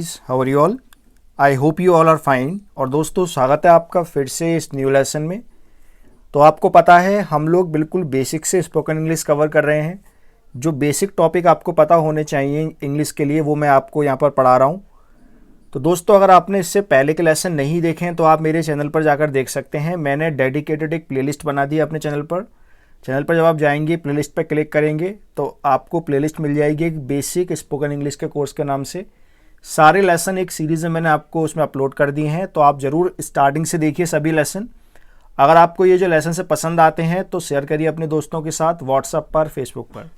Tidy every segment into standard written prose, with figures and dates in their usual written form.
How are you all? I hope you all are fine. और दोस्तों, स्वागत है आपका फिर से इस न्यू लेसन में। तो आपको पता है हम लोग बिल्कुल बेसिक से स्पोकन इंग्लिश कवर कर रहे हैं। जो बेसिक टॉपिक आपको पता होने चाहिए इंग्लिश के लिए वो मैं आपको यहाँ पर पढ़ा रहा हूँ। तो दोस्तों, अगर आपने इससे पहले के लेसन नहीं देखे हैं तो आप मेरे चैनल पर जाकर देख सकते हैं। मैंने डेडिकेटेड एक प्लेलिस्ट बना दी है अपने चैनल पर। जब आप जाएंगे प्लेलिस्ट पर क्लिक करेंगे तो आपको प्लेलिस्ट मिल जाएगी एक बेसिक स्पोकन इंग्लिश के कोर्स के नाम से। सारे लेसन एक सीरीज़ में मैंने आपको उसमें अपलोड कर दिए हैं, तो आप ज़रूर स्टार्टिंग से देखिए सभी लेसन। अगर आपको ये जो लेसन से पसंद आते हैं तो शेयर करिए अपने दोस्तों के साथ व्हाट्सएप पर, फेसबुक पर।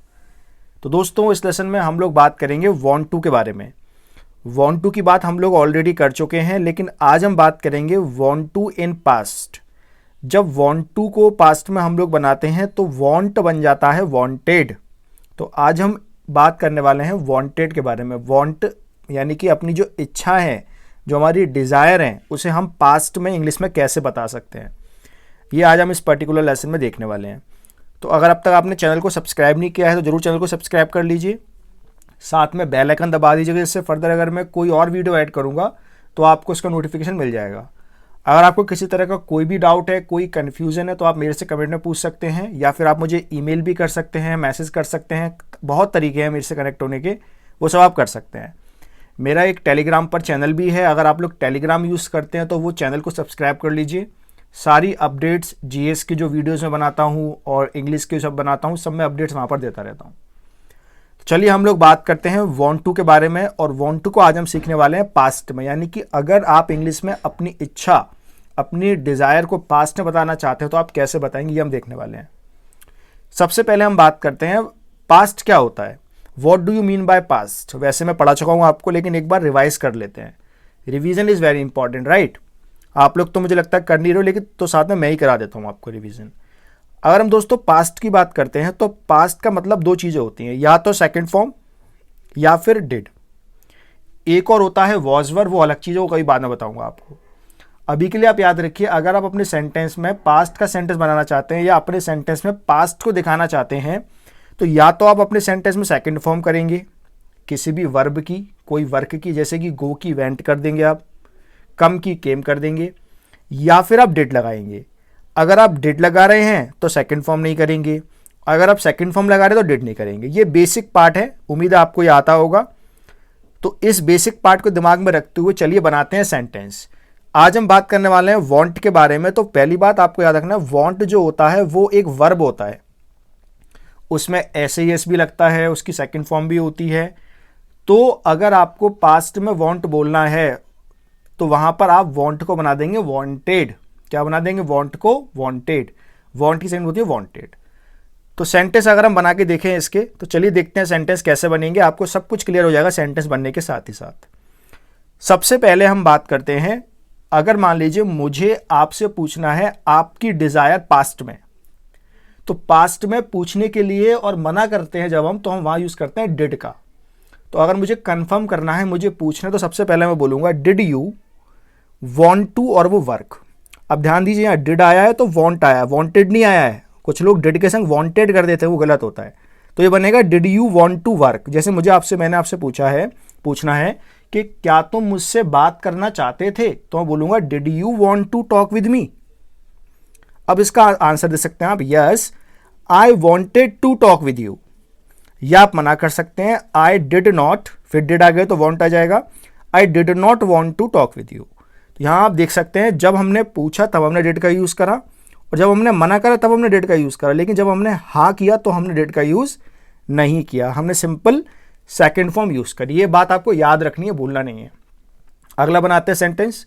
तो दोस्तों, इस लेसन में हम लोग बात करेंगे वांट टू के बारे में। वांट टू की बात हम लोग ऑलरेडी कर चुके हैं, लेकिन आज हम बात करेंगे वांट टू इन पास्ट। जब वांट टू को पास्ट में हम लोग बनाते हैं तो वांट बन जाता है वांटेड। तो आज हम बात करने वाले हैं वांटेड के बारे में। वांट यानी कि अपनी जो इच्छा है, जो हमारी डिज़ायर है, उसे हम पास्ट में इंग्लिश में कैसे बता सकते हैं, ये आज हम इस पर्टिकुलर लेसन में देखने वाले हैं। तो अगर अब तक आपने चैनल को सब्सक्राइब नहीं किया है तो ज़रूर चैनल को सब्सक्राइब कर लीजिए। साथ में बेल आइकन दबा दीजिएगा, जिससे फर्दर अगर मैं कोई और वीडियो ऐड करूँगा तो आपको उसका नोटिफिकेशन मिल जाएगा। अगर आपको किसी तरह का कोई भी डाउट है, कोई कन्फ्यूज़न है, तो आप मेरे से कमेंट में पूछ सकते हैं, या फिर आप मुझे ईमेल भी कर सकते हैं, मैसेज कर सकते हैं। बहुत तरीके हैं मेरे से कनेक्ट होने के, वो सब आप कर सकते हैं। मेरा एक टेलीग्राम पर चैनल भी है। अगर आप लोग टेलीग्राम यूज़ करते हैं तो वो चैनल को सब्सक्राइब कर लीजिए। सारी अपडेट्स जीएस की जो वीडियोस में बनाता हूँ और इंग्लिश के सब बनाता हूँ, सब मैं अपडेट्स वहाँ पर देता रहता हूँ। तो चलिए हम लोग बात करते हैं वांट टू के बारे में। और वांट टू को आज हम सीखने वाले हैं पास्ट में, यानी कि अगर आप इंग्लिश में अपनी इच्छा, अपनी डिज़ायर को पास्ट में बताना चाहते हो तो आप कैसे बताएंगे, ये हम देखने वाले हैं। सबसे पहले हम बात करते हैं पास्ट क्या होता है। What do you mean by past? वैसे मैं पढ़ा चुका हूँ आपको, लेकिन एक बार रिवाइज कर लेते हैं। Revision is very important, right? आप लोग तो मुझे लगता है कर नहीं रहे हो, लेकिन तो साथ में मैं ही करा देता हूँ आपको रिवीजन। अगर हम दोस्तों पास्ट की बात करते हैं तो पास्ट का मतलब दो चीज़ें होती हैं, या तो सेकंड फॉर्म या फिर डिड। एक और होता है वॉज वर, वो अलग चीज़ है, वो कभी बाद में बताऊँगा आपको। अभी के लिए आप याद रखिए, अगर आप अपने सेंटेंस में पास्ट का सेंटेंस बनाना चाहते हैं या अपने सेंटेंस में पास्ट को दिखाना चाहते हैं, तो या तो आप अपने सेंटेंस में सेकंड फॉर्म करेंगे किसी भी वर्ब की, कोई वर्क की, जैसे कि गो की वेंट कर देंगे आप, कम की केम कर देंगे, या फिर आप डिड लगाएंगे। अगर आप डिड लगा रहे हैं तो सेकंड फॉर्म नहीं करेंगे, अगर आप सेकंड फॉर्म लगा रहे हैं तो डिड नहीं करेंगे। ये बेसिक पार्ट है, उम्मीद है आपको ये आता होगा। तो इस बेसिक पार्ट को दिमाग में रखते हुए चलिए बनाते हैं सेंटेंस। आज हम बात करने वाले हैं वांट के बारे में। तो पहली बात आपको याद रखना है, वांट जो होता है वो एक वर्ब होता है, उसमें एस भी लगता है, उसकी सेकंड फॉर्म भी होती है। तो अगर आपको पास्ट में वांट बोलना है तो वहां पर आप वांट को बना देंगे वांटेड। क्या बना देंगे? वांट को वांटेड। वांट की सेकंड होती है वांटेड। तो सेंटेंस अगर हम बना के देखें इसके, तो चलिए देखते हैं सेंटेंस कैसे बनेंगे। आपको सब कुछ क्लियर हो जाएगा सेंटेंस बनने के साथ ही साथ। सबसे पहले हम बात करते हैं, अगर मान लीजिए मुझे आपसे पूछना है आपकी डिजायर पास्ट में, तो पास्ट में पूछने के लिए और मना करते हैं जब हम, तो हम वहां यूज करते हैं डिड का। तो अगर मुझे कंफर्म करना है, मुझे पूछना है, तो सबसे पहले मैं बोलूंगा डिड यू वांट टू, और वो वर्क। अब ध्यान दीजिए, यहाँ डिड आया है तो वांट आया, वांटेड नहीं आया है। कुछ लोग डिड के संग वांटेड कर देते हैं, वो गलत होता है। तो ये बनेगा did you want to work. जैसे मैंने आपसे पूछना है कि क्या तुम मुझसे बात करना चाहते थे, तो मैं बोलूंगा did you want to talk with me. अब इसका आंसर दे सकते हैं आप, yes I wanted to talk with you. या आप मना कर सकते हैं, आई डिड नॉट, फिर डिड आ गए तो वांट आ जाएगा, I did not want to talk with you. तो यहां आप देख सकते हैं, जब हमने पूछा तब हमने डिड का यूज करा, और जब हमने मना करा तब हमने डिड का यूज करा। लेकिन जब हमने हाँ किया तो हमने डिड का यूज नहीं किया, हमने सिंपल सेकेंड फॉर्म यूज करी। ये बात आपको याद रखनी है, भूलना नहीं है। अगला बनाते हैं सेंटेंस।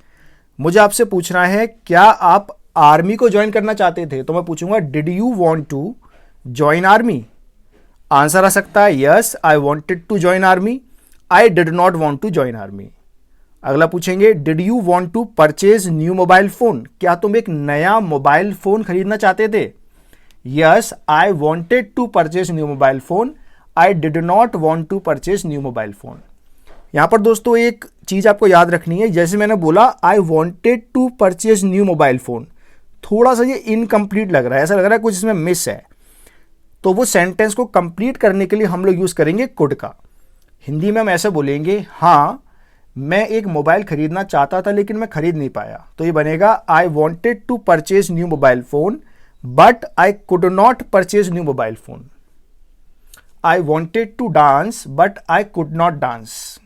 मुझे आपसे पूछना है, क्या आप आर्मी को ज्वाइन करना चाहते थे, तो मैं पूछूंगा did you want to join army. Answer आ सकता है, yes I wanted to join army, I did not want to join army. अगला पूछेंगे, did you want to purchase new mobile phone? क्या तुम एक नया मोबाइल फोन खरीदना चाहते थे? Yes I wanted to purchase new mobile phone, I did not want to purchase new mobile phone. यहां पर दोस्तों एक चीज आपको याद रखनी है, जैसे मैंने बोला I wanted to purchase new mobile phone, थोड़ा सा ये इनकम्प्लीट लग रहा है, ऐसा लग रहा है कुछ इसमें मिस है। तो वो सेंटेंस को कंप्लीट करने के लिए हम लोग यूज करेंगे कुड का। हिंदी में हम ऐसे बोलेंगे, हाँ मैं एक मोबाइल खरीदना चाहता था लेकिन मैं खरीद नहीं पाया, तो ये बनेगा I wanted to purchase new mobile phone but I could not purchase new mobile phone. I wanted to dance but I could not dance.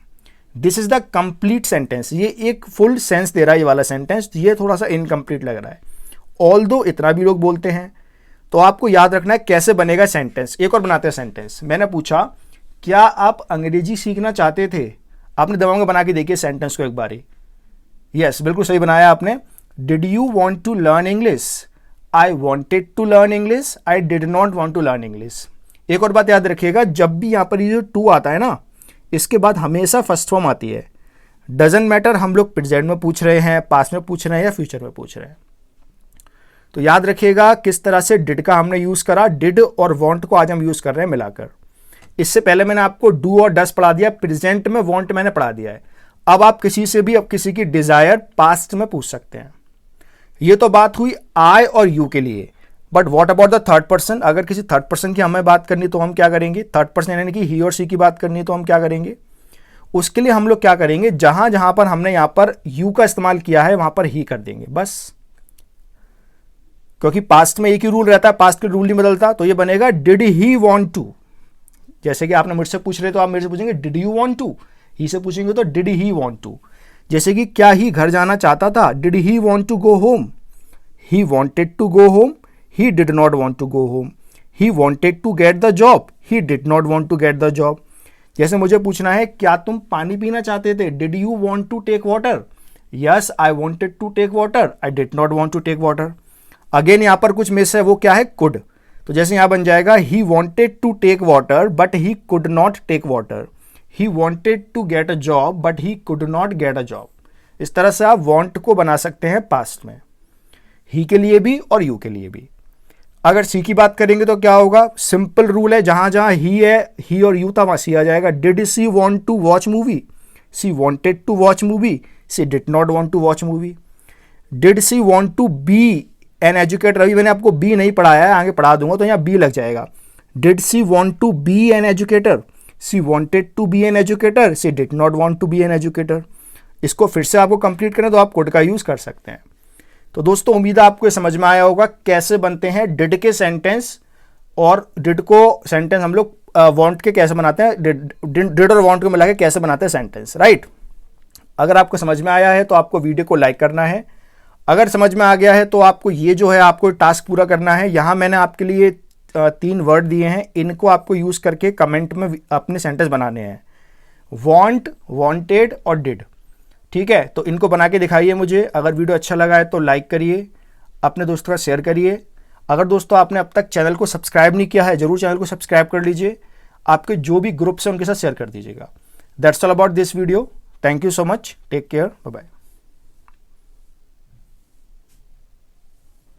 This is the complete sentence. ये एक फुल सेंस दे रहा है ये वाला sentence, ये थोड़ा सा incomplete लग रहा है। ऑल्दो इतना भी लोग बोलते हैं, तो आपको याद रखना है कैसे बनेगा सेंटेंस। एक और बनाते हैं सेंटेंस। मैंने पूछा क्या आप अंग्रेजी सीखना चाहते थे, आपने दबाव बना के देखिए सेंटेंस को एक बारी। यस, बिल्कुल सही बनाया आपने। Did you want to learn English? I wanted to learn English, I did not want to learn English. एक और बात याद रखिएगा, जब भी यहाँ पर ये जो टू आता है ना, इसके बाद हमेशा फर्स्ट फॉर्म आती है। डजंट मैटर हम लोग प्रेजेंट में पूछ रहे हैं, पास्ट में पूछ रहे हैं या फ्यूचर में पूछ रहे हैं। तो याद रखिएगा किस तरह से डिड का हमने यूज करा। डिड और वांट को आज हम यूज कर रहे हैं मिलाकर। इससे पहले मैंने आपको डू और डस पढ़ा दिया, प्रेजेंट में वांट मैंने पढ़ा दिया है। अब आप किसी से भी अब किसी की डिजायर पास्ट में पूछ सकते हैं। ये तो बात हुई आई और यू के लिए, but what about the third person? अगर किसी थर्ड पर्सन की हमें बात करनी तो हम क्या करेंगे? थर्ड पर्सन यानी कि ही और सी की बात करनी तो हम क्या करेंगे? उसके लिए हम लोग क्या करेंगे, जहां जहां पर हमने यहां पर यू का इस्तेमाल किया है वहां पर ही कर देंगे बस, क्योंकि पास्ट में एक ही रूल रहता है, पास्ट के रूल नहीं बदलता। तो ये बनेगा डिड ही वांट टू। जैसे कि आपने मुझसे पूछ रहे तो आप मेरे से पूछेंगे डिड यू वांट टू, ही से पूछेंगे तो डिड ही वांट टू। जैसे कि क्या ही घर जाना चाहता था? Did he want to go home? He wanted to go home, he did not want to go home. He wanted to get the job, he did not want to get the job. जैसे मुझे पूछना है क्या तुम पानी पीना चाहते थे? Did you want to take water? Yes, I wanted to take water, I did not want to take water. Again यहां पर कुछ मिस है, वो क्या है? कुड। तो जैसे यहां बन जाएगा he wanted to take water but he could not take water. He wanted to get a job but he could not get a job. इस तरह से आप वॉन्ट को बना सकते हैं पास्ट में, ही के लिए भी और यू के लिए भी। अगर सी की बात करेंगे तो क्या होगा? सिंपल रूल है, जहां जहां ही है, ही और यू था वहां सी आ जाएगा। Did she want to watch movie? She wanted to watch movie, she did not want to watch movie. Did she want to be an educator? अभी मैंने आपको बी नहीं पढ़ाया है, आगे पढ़ा दूंगा तो यहाँ बी लग जाएगा। Did she want to be an educator? She wanted to be an educator, she did not want to be an educator. इसको फिर से आपको कंप्लीट करें तो आप कोड का यूज कर सकते हैं। तो दोस्तों उम्मीद है आपको ये समझ में आया होगा कैसे बनते हैं डिड के सेंटेंस, और डिड को सेंटेंस हम लोग वॉन्ट के कैसे बनाते हैं, डिड और वॉन्ट को मिला के कैसे बनाते हैं सेंटेंस, राइट। अगर आपको समझ में आया है तो आपको वीडियो को लाइक करना है। अगर समझ में आ गया है तो आपको ये जो है आपको टास्क पूरा करना है। यहाँ मैंने आपके लिए 3 वर्ड दिए हैं, इनको आपको यूज करके कमेंट में अपने सेंटेंस बनाने हैं। वांट, वांटेड और डिड, ठीक है। तो इनको बना के दिखाइए मुझे। अगर वीडियो अच्छा लगा है तो लाइक करिए, अपने दोस्तों का शेयर करिए। अगर दोस्तों आपने अब तक चैनल को सब्सक्राइब नहीं किया है, जरूर चैनल को सब्सक्राइब कर लीजिए। आपके जो भी ग्रुप्स हैं उनके साथ शेयर कर दीजिएगा। That's all about this video. Thank you so much, take care, bye bye.